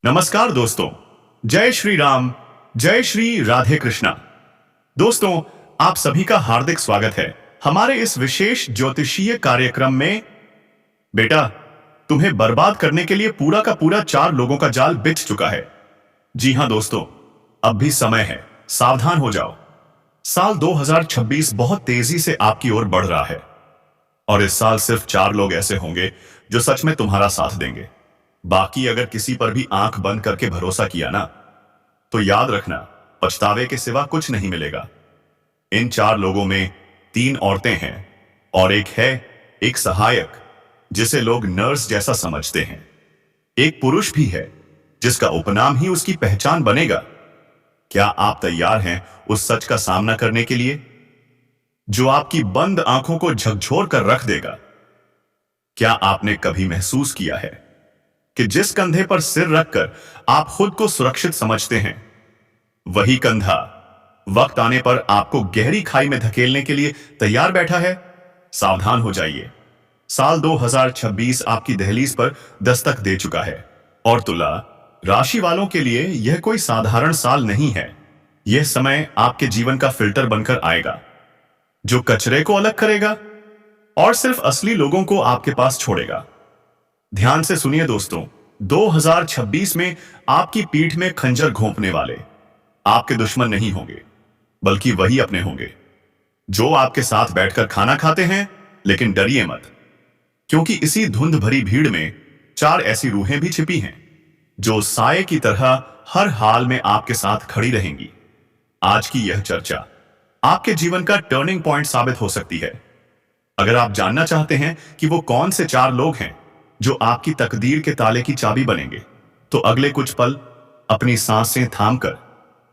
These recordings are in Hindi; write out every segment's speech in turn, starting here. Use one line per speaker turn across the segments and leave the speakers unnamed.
नमस्कार दोस्तों। जय श्री राम, जय श्री राधे कृष्णा। दोस्तों, आप सभी का हार्दिक स्वागत है हमारे इस विशेष ज्योतिषीय कार्यक्रम में। बेटा, तुम्हें बर्बाद करने के लिए पूरा का पूरा 4 लोगों का जाल बिछ चुका है। जी हां दोस्तों, अब भी समय है, सावधान हो जाओ। साल 2026 बहुत तेजी से आपकी ओर बढ़ रहा है और इस साल सिर्फ 4 लोग ऐसे होंगे जो सच में तुम्हारा साथ देंगे। बाकी अगर किसी पर भी आंख बंद करके भरोसा किया ना, तो याद रखना, पछतावे के सिवा कुछ नहीं मिलेगा। इन 4 लोगों में 3 औरतें हैं और एक सहायक जिसे लोग नर्स जैसा समझते हैं। एक पुरुष भी है जिसका उपनाम ही उसकी पहचान बनेगा। क्या आप तैयार हैं उस सच का सामना करने के लिए जो आपकी बंद आंखों को झकझोर कर रख देगा? क्या आपने कभी महसूस किया है कि जिस कंधे पर सिर रखकर आप खुद को सुरक्षित समझते हैं, वही कंधा वक्त आने पर आपको गहरी खाई में धकेलने के लिए तैयार बैठा है? सावधान हो जाइए। साल 2026 आपकी दहलीज पर दस्तक दे चुका है और तुला राशि वालों के लिए यह कोई साधारण साल नहीं है। यह समय आपके जीवन का फिल्टर बनकर आएगा, जो कचरे को अलग करेगा और सिर्फ असली लोगों को आपके पास छोड़ेगा। ध्यान से सुनिए दोस्तों, 2026 में आपकी पीठ में खंजर घोंपने वाले आपके दुश्मन नहीं होंगे, बल्कि वही अपने होंगे जो आपके साथ बैठकर खाना खाते हैं। लेकिन डरिए मत, क्योंकि इसी धुंध भरी भीड़ में 4 ऐसी रूहें भी छिपी हैं जो साये की तरह हर हाल में आपके साथ खड़ी रहेंगी। आज की यह चर्चा आपके जीवन का टर्निंग पॉइंट साबित हो सकती है। अगर आप जानना चाहते हैं कि वो कौन से 4 लोग हैं जो आपकी तकदीर के ताले की चाबी बनेंगे, तो अगले कुछ पल अपनी सांसें थामकर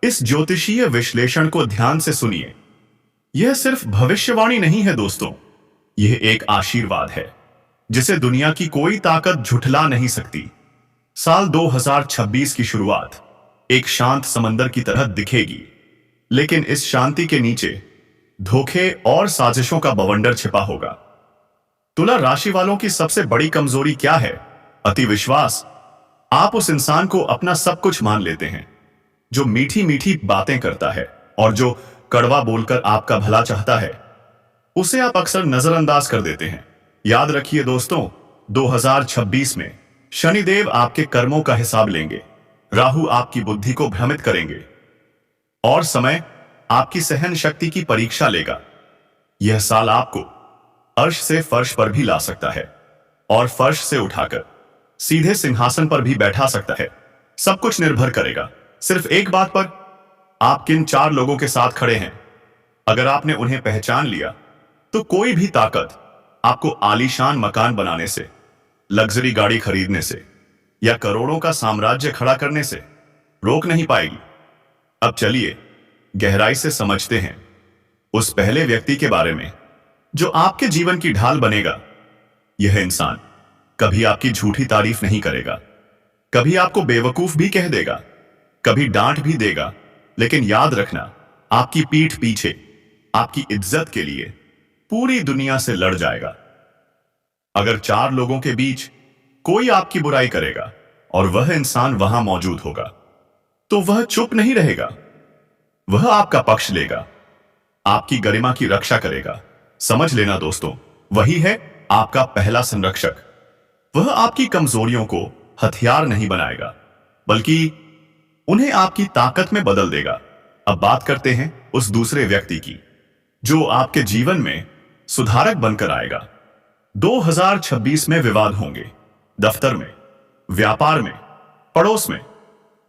इस ज्योतिषीय विश्लेषण को ध्यान से सुनिए। यह सिर्फ भविष्यवाणी नहीं है दोस्तों, यह एक आशीर्वाद है जिसे दुनिया की कोई ताकत झुठला नहीं सकती। साल 2026 की शुरुआत एक शांत समंदर की तरह दिखेगी, लेकिन इस शांति के नीचे धोखे और साजिशों का बवंडर छिपा होगा। तुला राशि वालों की सबसे बड़ी कमजोरी क्या है? अति विश्वास। आप उस इंसान को अपना सब कुछ मान लेते हैं जो मीठी मीठी बातें करता है और जो कड़वा बोलकर आपका भला चाहता है, उसे आप अक्सर नजरअंदाज कर देते हैं। याद रखिए दोस्तों, 2026 में शनिदेव आपके कर्मों का हिसाब लेंगे, राहु आपकी बुद्धि को भ्रमित करेंगे और समय आपकी सहन शक्ति की परीक्षा लेगा। यह साल आपको अर्श से फर्श पर भी ला सकता है और फर्श से उठाकर सीधे सिंहासन पर भी बैठा सकता है। सब कुछ निर्भर करेगा सिर्फ एक बात पर, आप किन 4 लोगों के साथ खड़े हैं। अगर आपने उन्हें पहचान लिया, तो कोई भी ताकत आपको आलीशान मकान बनाने से, लग्जरी गाड़ी खरीदने से या करोड़ों का साम्राज्य खड़ा करने से रोक नहीं पाएगी। अब चलिए गहराई से समझते हैं उस पहले व्यक्ति के बारे में जो आपके जीवन की ढाल बनेगा। यह इंसान कभी आपकी झूठी तारीफ नहीं करेगा, कभी आपको बेवकूफ भी कह देगा, कभी डांट भी देगा, लेकिन याद रखना, आपकी पीठ पीछे आपकी इज्जत के लिए पूरी दुनिया से लड़ जाएगा। अगर 4 लोगों के बीच कोई आपकी बुराई करेगा और वह इंसान वहां मौजूद होगा, तो वह चुप नहीं रहेगा। वह आपका पक्ष लेगा, आपकी गरिमा की रक्षा करेगा। समझ लेना दोस्तों, वही है आपका पहला संरक्षक। वह आपकी कमजोरियों को हथियार नहीं बनाएगा, बल्कि उन्हें आपकी ताकत में बदल देगा। अब बात करते हैं उस दूसरे व्यक्ति की जो आपके जीवन में सुधारक बनकर आएगा। 2026 में विवाद होंगे, दफ्तर में, व्यापार में, पड़ोस में।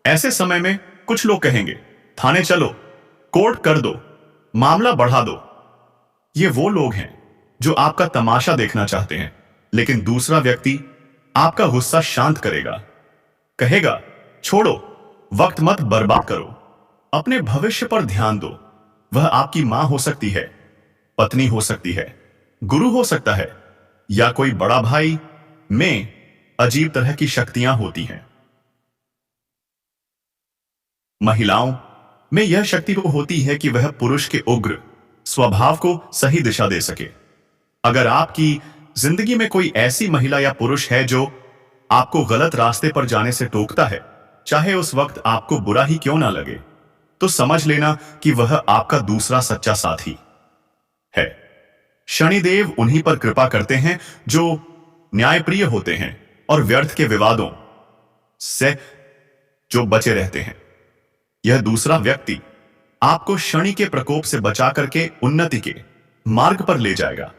ऐसे समय में कुछ लोग कहेंगे, थाने चलो, कोर्ट कर दो, मामला बढ़ा दो। ये वो लोग हैं जो आपका तमाशा देखना चाहते हैं, लेकिन दूसरा व्यक्ति आपका गुस्सा शांत करेगा, कहेगा, छोड़ो, वक्त मत बर्बाद करो, अपने भविष्य पर ध्यान दो। वह आपकी मां हो सकती है, पत्नी हो सकती है, गुरु हो सकता है, या कोई बड़ा भाई। में अजीब तरह की शक्तियां होती हैं। महिलाओं में यह शक्ति वो होती है कि वह पुरुष के उग्र स्वभाव को सही दिशा दे सके। अगर आपकी जिंदगी में कोई ऐसी महिला या पुरुष है जो आपको गलत रास्ते पर जाने से टोकता है, चाहे उस वक्त आपको बुरा ही क्यों ना लगे, तो समझ लेना कि वह आपका दूसरा सच्चा साथी है। शनिदेव उन्हीं पर कृपा करते हैं जो न्यायप्रिय होते हैं और व्यर्थ के विवादों से जो बचे रहते हैं। यह दूसरा व्यक्ति आपको शनि के प्रकोप से बचा करके उन्नति के मार्ग पर ले जाएगा।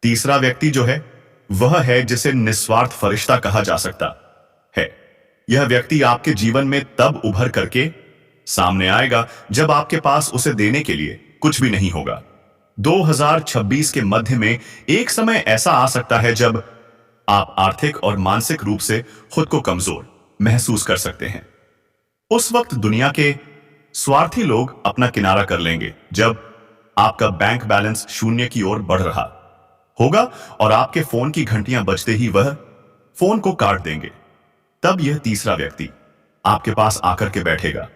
तीसरा व्यक्ति जो है वह है जिसे निस्वार्थ फरिश्ता कहा जा सकता है। यह व्यक्ति आपके जीवन में तब उभर करके सामने आएगा जब आपके पास उसे देने के लिए कुछ भी नहीं होगा। 2026 के मध्य में एक समय ऐसा आ सकता है जब आप आर्थिक और मानसिक रूप से खुद को कमजोर महसूस कर सकते हैं। उस वक्त दुनिया के स्वार्थी लोग अपना किनारा कर लेंगे जब आपका बैंक बैलेंस शून्य की ओर बढ़ रहा होगा और आपके फोन की घंटियां बजते ही वह फोन को काट देंगे। तब यह तीसरा व्यक्ति आपके पास आकर के बैठेगा।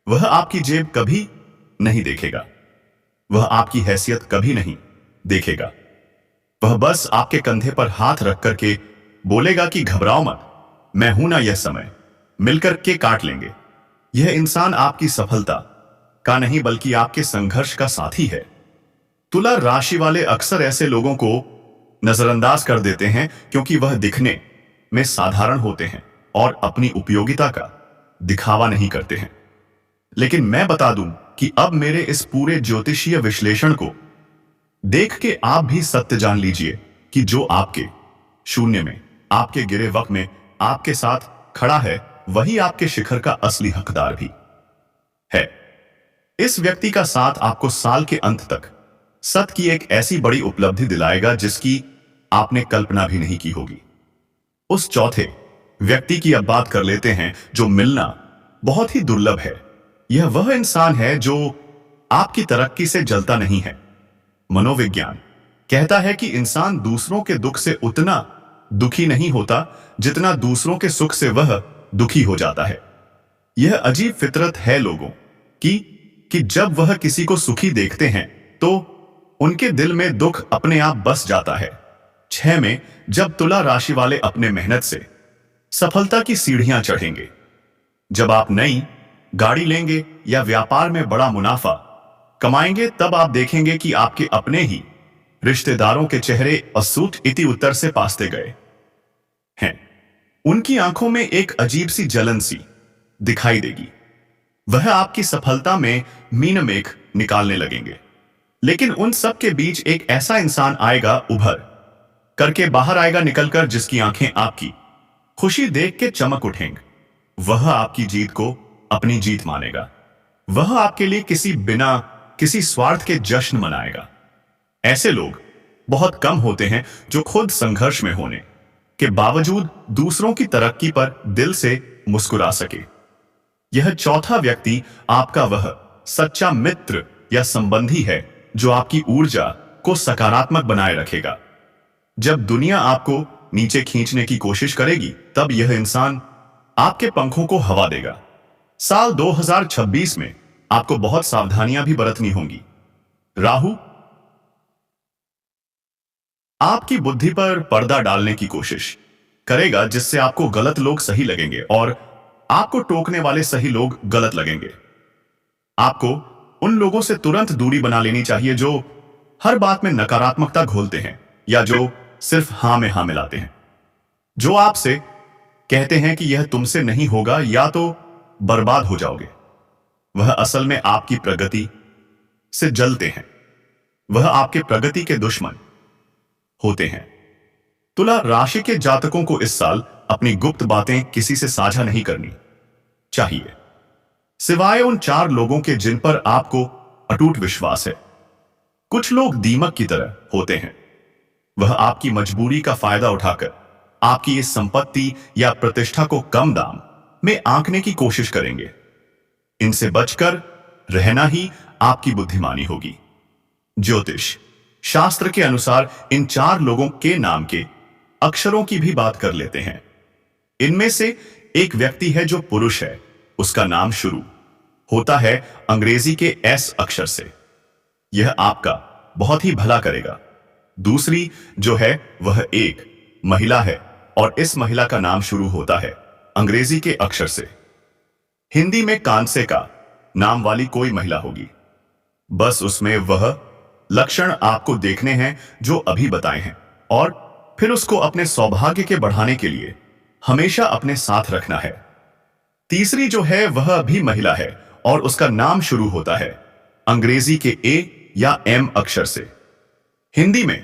वह आपकी जेब कभी नहीं देखेगा, वह आपकी हैसियत कभी नहीं देखेगा। वह बस आपके कंधे पर हाथ रख करके बोलेगा कि घबराओ मत, मैं हूं ना, यह समय मिलकर के काट लेंगे। यह इंसान आपकी सफलता का नहीं बल्कि आपके संघर्ष का साथी है। तुला राशि वाले अक्सर ऐसे लोगों को नजरअंदाज कर देते हैं क्योंकि वह दिखने में साधारण होते हैं और अपनी उपयोगिता का दिखावा नहीं करते हैं। लेकिन मैं बता दूं कि अब मेरे इस पूरे ज्योतिषीय विश्लेषण को देख के आप भी सत्य जान लीजिए कि जो आपके शून्य में, आपके गिरे वक्त में आपके साथ खड़ा है, वही आपके शिखर का असली हकदार भी है। इस व्यक्ति का साथ आपको साल के अंत तक सत की एक ऐसी बड़ी उपलब्धि दिलाएगा जिसकी आपने कल्पना भी नहीं की होगी। उस चौथे व्यक्ति की अब बात कर लेते हैं जो मिलना बहुत ही दुर्लभ है। यह वह इंसान है जो आपकी तरक्की से जलता नहीं है। मनोविज्ञान कहता है कि इंसान दूसरों के दुख से उतना दुखी नहीं होता जितना दूसरों के सुख से वह दुखी हो जाता है। यह अजीब फितरत है लोगों कि जब वह किसी को सुखी देखते हैं तो उनके दिल में दुख अपने आप बस जाता है। 6 में जब तुला राशि वाले अपने मेहनत से सफलता की सीढ़ियां चढ़ेंगे, जब आप नई गाड़ी लेंगे या व्यापार में बड़ा मुनाफा कमाएंगे, तब आप देखेंगे कि आपके अपने ही रिश्तेदारों के चेहरे असूट इति उत्तर से पासते गए हैं। उनकी आंखों में एक अजीब सी जलन सी दिखाई देगी। वह आपकी सफलता में मीन मेघ निकालने लगेंगे। लेकिन उन सब के बीच एक ऐसा इंसान आएगा, उभर करके बाहर आएगा निकलकर, जिसकी आंखें आपकी खुशी देख के चमक उठेंगी। वह आपकी जीत को अपनी जीत मानेगा। वह आपके लिए बिना किसी स्वार्थ के जश्न मनाएगा। ऐसे लोग बहुत कम होते हैं जो खुद संघर्ष में होने के बावजूद दूसरों की तरक्की पर दिल से मुस्कुरा सके। यह चौथा व्यक्ति आपका वह सच्चा मित्र या संबंधी है जो आपकी ऊर्जा को सकारात्मक बनाए रखेगा। जब दुनिया आपको नीचे खींचने की कोशिश करेगी, तब यह इंसान आपके पंखों को हवा देगा। साल 2026 में आपको बहुत सावधानियां भी बरतनी होंगी। राहु आपकी बुद्धि पर पर्दा डालने की कोशिश करेगा, जिससे आपको गलत लोग सही लगेंगे और आपको टोकने वाले सही लोग गलत लगेंगे। आपको उन लोगों से तुरंत दूरी बना लेनी चाहिए जो हर बात में नकारात्मकता घोलते हैं या जो सिर्फ हां में हां मिलाते हैं, जो आपसे कहते हैं कि यह तुमसे नहीं होगा या तो बर्बाद हो जाओगे। वह असल में आपकी प्रगति से जलते हैं। वह आपके प्रगति के दुश्मन होते हैं। तुला राशि के जातकों को इस साल अपनी गुप्त बातें किसी से साझा नहीं करनी चाहिए, सिवाय उन 4 लोगों के जिन पर आपको अटूट विश्वास है। कुछ लोग दीमक की तरह होते हैं। वह आपकी मजबूरी का फायदा उठाकर आपकी इस संपत्ति या प्रतिष्ठा को कम दाम में आंकने की कोशिश करेंगे। इनसे बचकर रहना ही आपकी बुद्धिमानी होगी। ज्योतिष शास्त्र के अनुसार इन 4 लोगों के नाम के अक्षरों की भी बात कर लेते हैं। इनमें से एक व्यक्ति है जो पुरुष है, उसका नाम शुरू होता है अंग्रेजी के एस अक्षर से। यह आपका बहुत ही भला करेगा। दूसरी जो है वह एक महिला है और इस महिला का नाम शुरू होता है अंग्रेजी के अक्षर से। हिंदी में कांसे का नाम वाली कोई महिला होगी। बस उसमें वह लक्षण आपको देखने हैं जो अभी बताए हैं, और फिर उसको अपने सौभाग्य के बढ़ाने के लिए हमेशा अपने साथ रखना है। तीसरी जो है वह भी महिला है और उसका नाम शुरू होता है अंग्रेजी के ए या एम अक्षर से। हिंदी में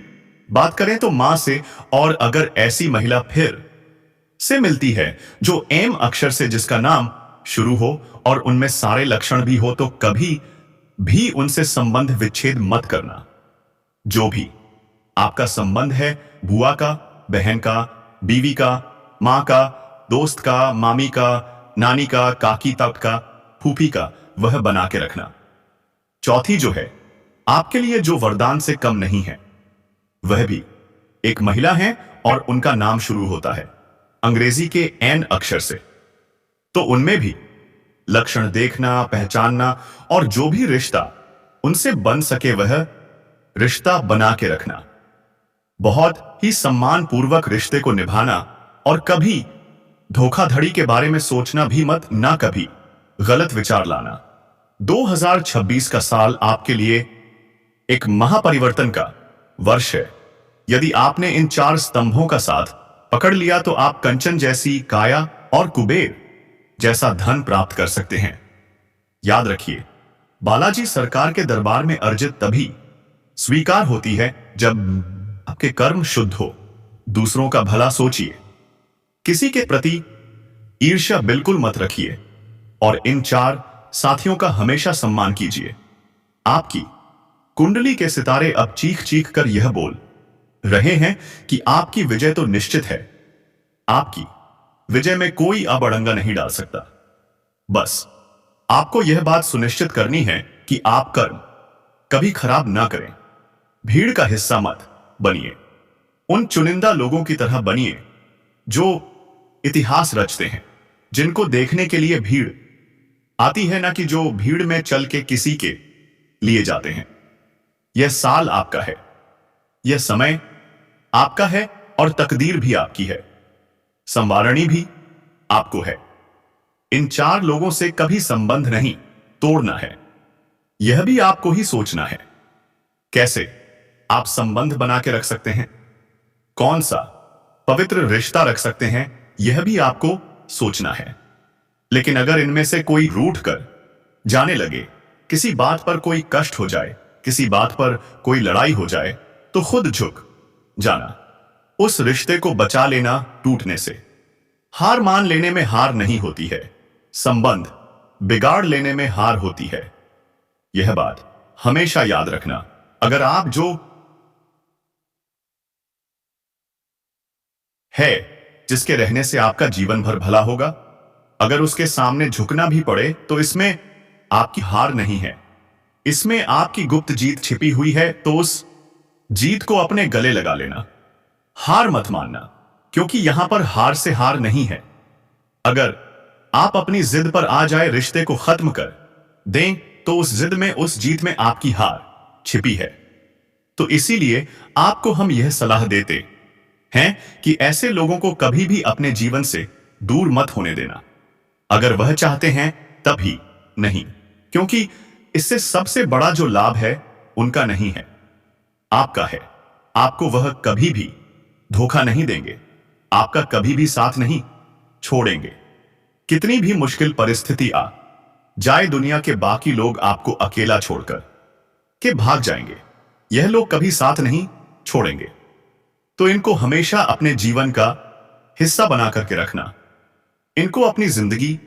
बात करें तो मां से, और अगर ऐसी महिला फिर से मिलती है जो एम अक्षर से जिसका नाम शुरू हो और उनमें सारे लक्षण भी हो, तो कभी भी उनसे संबंध विच्छेद मत करना। जो भी आपका संबंध है, बुआ का, बहन का, बीवी का, मां का, दोस्त का, मामी का, नानी का, काकी तक का, फूफी का, वह बना के रखना। चौथी जो है आपके लिए जो वरदान से कम नहीं है, वह भी एक महिला है और उनका नाम शुरू होता है अंग्रेजी के एन अक्षर से। तो उनमें भी लक्षण देखना, पहचानना और जो भी रिश्ता उनसे बन सके वह रिश्ता बना के रखना। बहुत ही सम्मान पूर्वक रिश्ते को निभाना, और कभी धोखाधड़ी के बारे में सोचना भी मत, ना कभी गलत विचार लाना। 2026 का साल आपके लिए एक महापरिवर्तन का वर्ष है। यदि आपने इन 4 स्तंभों का साथ पकड़ लिया तो आप कंचन जैसी काया और कुबेर जैसा धन प्राप्त कर सकते हैं। याद रखिए, बालाजी सरकार के दरबार में अर्जित तभी स्वीकार होती है जब आपके कर्म शुद्ध हो। दूसरों का भला सोचिए, किसी के प्रति ईर्ष्या बिल्कुल मत रखिए, और इन 4 साथियों का हमेशा सम्मान कीजिए। आपकी कुंडली के सितारे अब चीख चीख कर यह बोल रहे हैं कि आपकी विजय तो निश्चित है। आपकी विजय में कोई अब अड़ंगा नहीं डाल सकता। बस आपको यह बात सुनिश्चित करनी है कि आप कर्म कभी खराब ना करें। भीड़ का हिस्सा मत बनिए, उन चुनिंदा लोगों की तरह बनिए जो इतिहास रचते हैं, जिनको देखने के लिए भीड़ आती है, ना कि जो भीड़ में चल के किसी के लिए जाते हैं। यह साल आपका है, यह समय आपका है, और तकदीर भी आपकी है, संवारणी भी आपको है। इन 4 लोगों से कभी संबंध नहीं तोड़ना है, यह भी आपको ही सोचना है। कैसे आप संबंध बना के रख सकते हैं, कौन सा पवित्र रिश्ता रख सकते हैं, यह भी आपको सोचना है। लेकिन अगर इनमें से कोई रूठ कर जाने लगे, किसी बात पर कोई कष्ट हो जाए, किसी बात पर कोई लड़ाई हो जाए, तो खुद झुक जाना, उस रिश्ते को बचा लेना टूटने से। हार मान लेने में हार नहीं होती है, संबंध बिगाड़ लेने में हार होती है। यह बात हमेशा याद रखना। अगर आप जो है जिसके रहने से आपका जीवन भर भला होगा, अगर उसके सामने झुकना भी पड़े तो इसमें आपकी हार नहीं है, इसमें आपकी गुप्त जीत छिपी हुई है। तो उस जीत को अपने गले लगा लेना, हार मत मानना, क्योंकि यहां पर हार से हार नहीं है। अगर आप अपनी जिद पर आ जाए रिश्ते को खत्म कर दें, तो उस जिद में, उस जीत में आपकी हार छिपी है। तो इसीलिए आपको हम यह सलाह देते हैं कि ऐसे लोगों को कभी भी अपने जीवन से दूर मत होने देना। अगर वह चाहते हैं तभी नहीं, क्योंकि इससे सबसे बड़ा जो लाभ है उनका नहीं है, आपका है। आपको वह कभी भी धोखा नहीं देंगे, आपका कभी भी साथ नहीं छोड़ेंगे। कितनी भी मुश्किल परिस्थिति आ जाए, दुनिया के बाकी लोग आपको अकेला छोड़कर के भाग जाएंगे, यह लोग कभी साथ नहीं छोड़ेंगे। तो इनको हमेशा अपने जीवन का हिस्सा बना करके रखना, इनको अपनी जिंदगी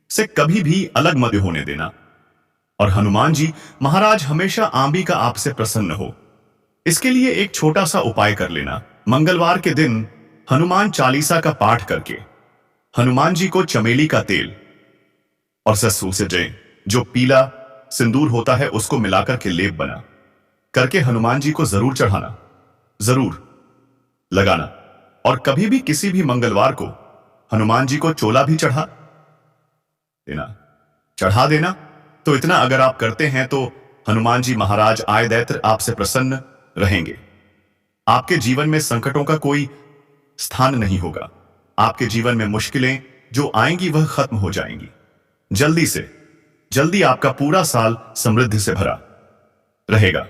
से कभी भी अलग मत होने देना। और हनुमान जी महाराज हमेशा आंबी का आपसे प्रसन्न हो, इसके लिए एक छोटा सा उपाय कर लेना। मंगलवार के दिन हनुमान चालीसा का पाठ करके हनुमान जी को चमेली का तेल और सरसों से जो पीला सिंदूर होता है उसको मिलाकर के लेप बना करके हनुमान जी को जरूर चढ़ाना, जरूर लगाना। और कभी भी किसी भी मंगलवार को हनुमान जी को चोला भी चढ़ा देना। तो इतना अगर आप करते हैं तो हनुमान जी महाराज आय दैत्र आपसे प्रसन्न रहेंगे। आपके जीवन में संकटों का कोई स्थान नहीं होगा, आपके जीवन में मुश्किलें जो आएंगी वह खत्म हो जाएंगी। जल्दी से जल्दी आपका पूरा साल समृद्धि से भरा रहेगा।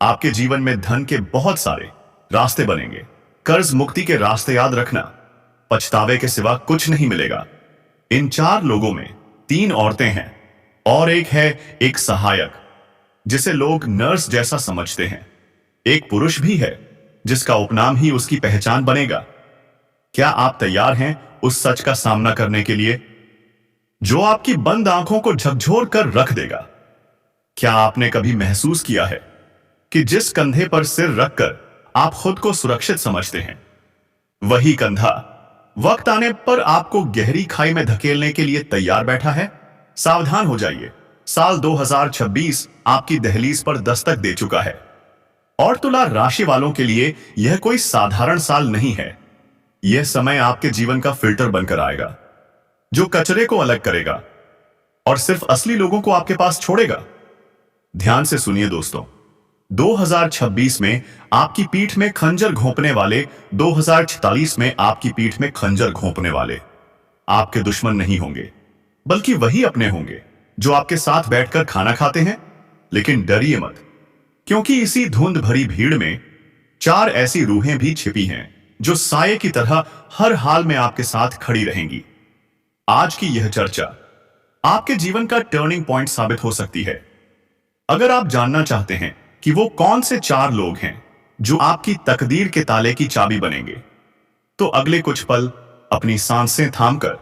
आपके जीवन में धन के बहुत सारे रास्ते बनेंगे। कर्ज मुक्ति के रास्ते याद रखना, पछतावे के सिवा कुछ नहीं मिलेगा। इन 4 लोगों में 3 औरतें हैं और एक है एक सहायक जिसे लोग नर्स जैसा समझते हैं। एक पुरुष भी है जिसका उपनाम ही उसकी पहचान बनेगा। क्या आप तैयार हैं उस सच का सामना करने के लिए जो आपकी बंद आंखों को झकझोर कर रख देगा? क्या आपने कभी महसूस किया है कि जिस कंधे पर सिर रखकर आप खुद को सुरक्षित समझते हैं, वही कंधा वक्त आने पर आपको गहरी खाई में धकेलने के लिए तैयार बैठा है? सावधान हो जाइए, साल 2026 आपकी दहलीज पर दस्तक दे चुका है। और तुला राशि वालों के लिए यह कोई साधारण साल नहीं है। यह समय आपके जीवन का फिल्टर बनकर आएगा, जो कचरे को अलग करेगा और सिर्फ असली लोगों को आपके पास छोड़ेगा। ध्यान से सुनिए दोस्तों, 2026 में आपकी पीठ में खंजर घोंपने वाले, 2046 में आपकी पीठ में खंजर घोंपने वाले आपके दुश्मन नहीं होंगे, बल्कि वही अपने होंगे जो आपके साथ बैठकर खाना खाते हैं। लेकिन डरिए मत, क्योंकि इसी धुंध भरी भीड़ में 4 ऐसी रूहें भी छिपी हैं जो साये की तरह हर हाल में आपके साथ खड़ी रहेंगी। आज की यह चर्चा आपके जीवन का टर्निंग पॉइंट साबित हो सकती है। अगर आप जानना चाहते हैं कि वो कौन से 4 लोग हैं जो आपकी तकदीर के ताले की चाबी बनेंगे, तो अगले कुछ पल अपनी सांसें थामकर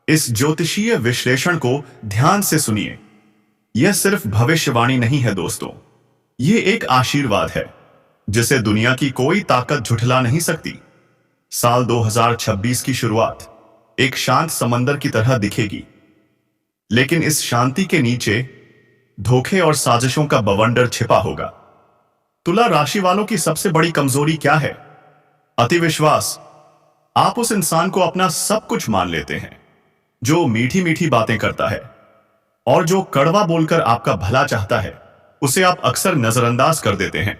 इस ज्योतिषीय विश्लेषण को ध्यान से सुनिए। यह सिर्फ भविष्यवाणी नहीं है दोस्तों, यह एक आशीर्वाद है जिसे दुनिया की कोई ताकत झुठला नहीं सकती। साल 2026 की शुरुआत एक शांत समंदर की तरह दिखेगी, लेकिन इस शांति के नीचे धोखे और साजिशों का बवंडर छिपा होगा। तुला राशि वालों की सबसे बड़ी कमजोरी क्या है? अतिविश्वास। आप उस इंसान को अपना सब कुछ मान लेते हैं जो मीठी मीठी बातें करता है, और जो कड़वा बोलकर आपका भला चाहता है उसे आप अक्सर नजरअंदाज कर देते हैं।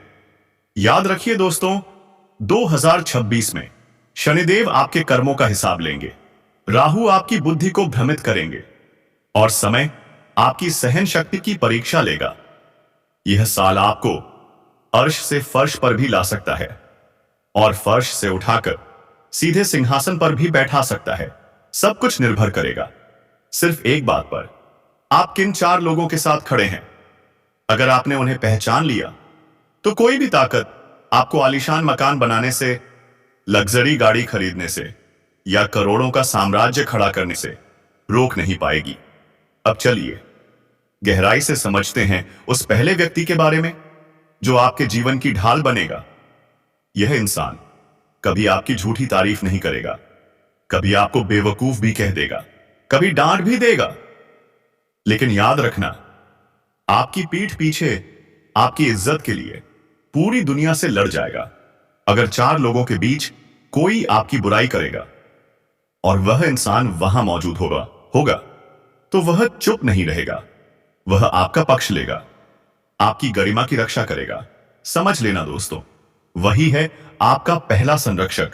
याद रखिए दोस्तों, 2026 में शनिदेव आपके कर्मों का हिसाब लेंगे, राहु आपकी बुद्धि को भ्रमित करेंगे और समय आपकी सहन शक्ति की परीक्षा लेगा। यह साल आपको अर्श से फर्श पर भी ला सकता है और फर्श से उठाकर सीधे सिंहासन पर भी बैठा सकता है। सब कुछ निर्भर करेगा सिर्फ एक बात पर, आप किन 4 लोगों के साथ खड़े हैं। अगर आपने उन्हें पहचान लिया तो कोई भी ताकत आपको आलीशान मकान बनाने से, लग्जरी गाड़ी खरीदने से या करोड़ों का साम्राज्य खड़ा करने से रोक नहीं पाएगी। अब चलिए गहराई से समझते हैं उस पहले व्यक्ति के बारे में जो आपके जीवन की ढाल बनेगा। यह इंसान कभी आपकी झूठी तारीफ नहीं करेगा, कभी आपको बेवकूफ भी कह देगा, कभी डांट भी देगा, लेकिन याद रखना, आपकी पीठ पीछे आपकी इज्जत के लिए पूरी दुनिया से लड़ जाएगा। अगर 4 लोगों के बीच कोई आपकी बुराई करेगा और वह इंसान वहां मौजूद होगा तो वह चुप नहीं रहेगा, वह आपका पक्ष लेगा, आपकी गरिमा की रक्षा करेगा। समझ लेना दोस्तों, वही है आपका पहला संरक्षक।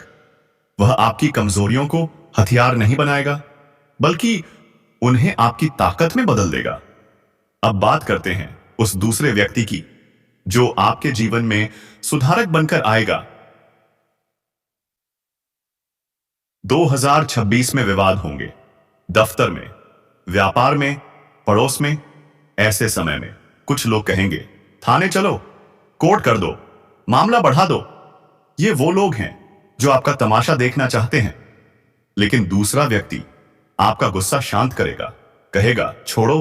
वह आपकी कमजोरियों को हथियार नहीं बनाएगा, बल्कि उन्हें आपकी ताकत में बदल देगा। अब बात करते हैं उस दूसरे व्यक्ति की जो आपके जीवन में सुधारक बनकर आएगा। 2026 में विवाद होंगे, दफ्तर में, व्यापार में, पड़ोस में। ऐसे समय में कुछ लोग कहेंगे, थाने चलो, कोर्ट कर दो, मामला बढ़ा दो। ये वो लोग हैं जो आपका तमाशा देखना चाहते हैं। लेकिन दूसरा व्यक्ति आपका गुस्सा शांत करेगा, कहेगा, छोड़ो,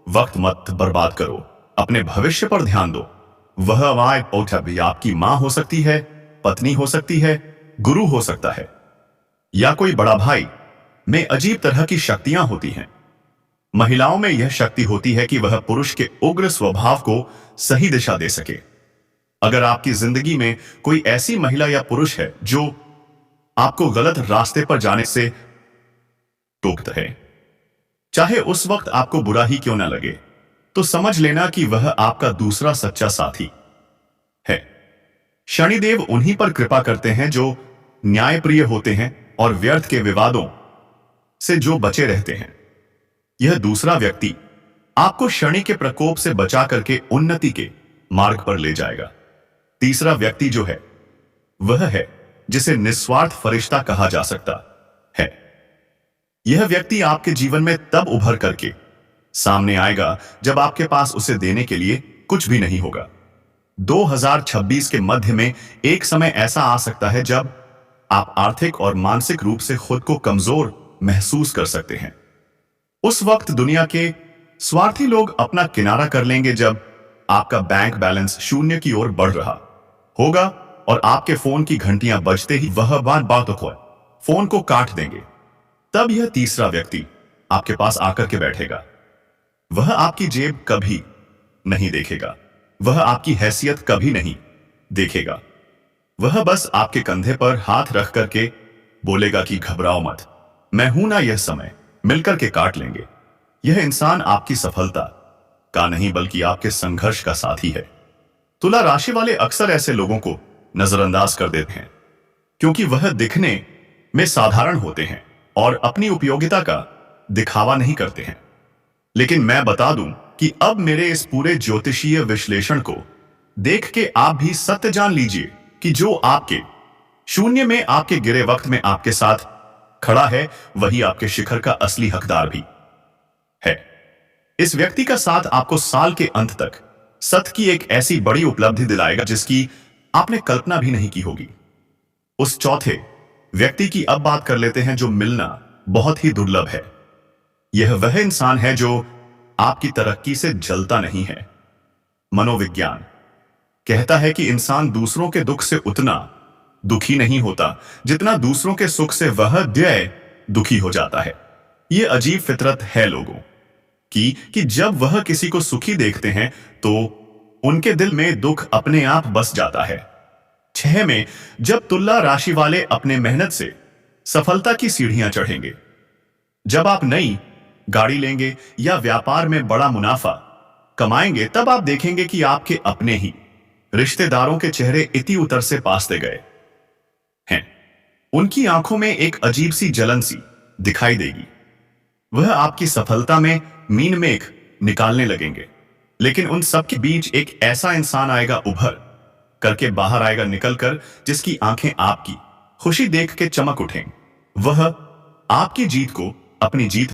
वक्त मत बर्बाद करो, अपने भविष्य पर ध्यान दो। वह आवाज भी आपकी मां हो सकती है, पत्नी हो सकती है, गुरु हो सकता है, या कोई बड़ा भाई में अजीब तरह की शक्तियां होती हैं। महिलाओं में यह शक्ति होती है कि वह पुरुष के उग्र स्वभाव को सही दिशा दे सके। अगर आपकी जिंदगी में कोई ऐसी महिला या पुरुष है जो आपको गलत रास्ते पर जाने से टोकता है, चाहे उस वक्त आपको बुरा ही क्यों ना लगे, तो समझ लेना कि वह आपका दूसरा सच्चा साथी है। शनिदेव उन्हीं पर कृपा करते हैं जो न्यायप्रिय होते हैं और व्यर्थ के विवादों से जो बचे रहते हैं। यह दूसरा व्यक्ति आपको शनि के प्रकोप से बचा करके उन्नति के मार्ग पर ले जाएगा। तीसरा व्यक्ति जो है वह है जिसे निस्वार्थ फरिश्ता कहा जा सकता है। यह व्यक्ति आपके जीवन में तब उभर करके सामने आएगा जब आपके पास उसे देने के लिए कुछ भी नहीं होगा। 2026 के मध्य में एक समय ऐसा आ सकता है जब आप आर्थिक और मानसिक रूप से खुद को कमजोर महसूस कर सकते हैं। उस वक्त दुनिया के स्वार्थी लोग अपना किनारा कर लेंगे जब आपका बैंक बैलेंस शून्य की ओर बढ़ रहा होगा और आपके फोन की घंटियां बजते ही वह बात फोन को काट देंगे। तब यह तीसरा व्यक्ति आपके पास आकर के बैठेगा। वह आपकी जेब कभी नहीं देखेगा, वह आपकी हैसियत कभी नहीं देखेगा। वह बस आपके कंधे पर हाथ रख करके बोलेगा कि घबराओ मत, मैं हूं ना, यह समय मिलकर के काट लेंगे। यह इंसान आपकी सफलता का नहीं बल्कि आपके संघर्ष का साथी है। तुला राशि वाले अक्सर ऐसे लोगों को नजरअंदाज कर देते हैं क्योंकि वह दिखने में साधारण होते हैं और अपनी उपयोगिता का दिखावा नहीं करते हैं। लेकिन मैं बता दूं कि अब मेरे इस पूरे ज्योतिषीय विश्लेषण को देख के आप भी सत्य जान लीजिए कि जो आपके शून्य में आपके गिरे वक्त में आपके साथ खड़ा है वही आपके शिखर का असली हकदार भी है। इस व्यक्ति का साथ आपको साल के अंत तक सत्य की एक ऐसी बड़ी उपलब्धि दिलाएगा जिसकी आपने कल्पना भी नहीं की होगी। उस चौथे व्यक्ति की अब बात कर लेते हैं जो मिलना बहुत ही दुर्लभ है। यह वह इंसान है जो आपकी तरक्की से जलता नहीं है। मनोविज्ञान कहता है कि इंसान दूसरों के दुख से उतना दुखी नहीं होता जितना दूसरों के सुख से वह दुखी हो जाता है। यह अजीब फितरत है लोगों कि जब वह किसी को सुखी देखते हैं तो उनके दिल में दुख अपने आप बस जाता है। 6 में जब तुला राशि वाले अपने मेहनत से सफलता की सीढ़ियां चढ़ेंगे, जब आप नई गाड़ी लेंगे या व्यापार में बड़ा मुनाफा कमाएंगे, तब आप देखेंगे कि आपके अपने ही रिश्तेदारों के चेहरे इति उतर से पासते गए हैं। उनकी आंखों में एक अजीब सी जलन सी दिखाई देगी। वह आपकी सफलता में मीन मेघ निकालने लगेंगे, लेकिन उन सब के बीच एक ऐसा इंसान आएगा, उभर करके बाहर आएगा निकलकर, जिसकी आंखें आपकी खुशी देख के चमक उठेंगी। वह आपकी जीत को अपनी जीत